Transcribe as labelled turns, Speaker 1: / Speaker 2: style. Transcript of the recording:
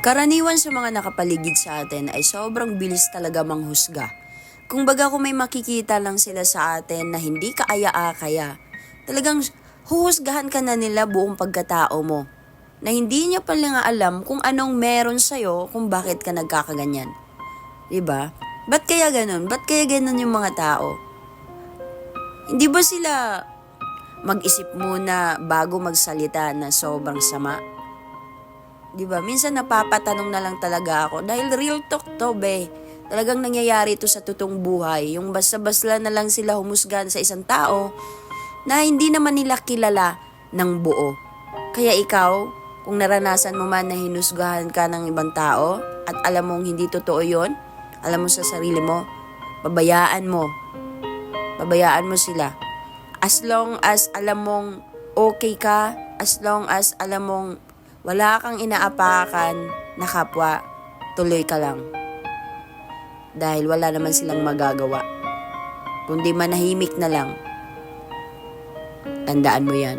Speaker 1: Karaniwan sa mga nakapaligid sa atin ay sobrang bilis talaga manghusga. Kung baga kung may makikita lang sila sa atin na hindi kaaya-akaya, talagang huhusgahan ka na nila buong pagkatao mo. Na hindi niya pala nga alam kung anong meron sa'yo kung bakit ka nagkakaganyan. Diba? Ba't kaya ganun? Ba't kaya ganun yung mga tao? Hindi ba sila mag-isip muna bago magsalita na sobrang sama? Diba? Minsan napapatanong na lang talaga ako dahil real talk to, be. Talagang nangyayari ito sa totoong buhay. Yung basta-basta na lang sila humusgan sa isang tao na hindi naman nila kilala ng buo. Kaya ikaw, kung naranasan mo man na hinusgahan ka ng ibang tao at alam mong hindi totoo yon, alam mo sa sarili mo, pabayaan mo. Pabayaan mo sila. As long as alam mong okay ka, as long as alam mong wala kang inaapakan na kapwa, tuloy ka lang. Dahil wala naman silang magagawa. Kundi manahimik na lang. Tandaan mo yan.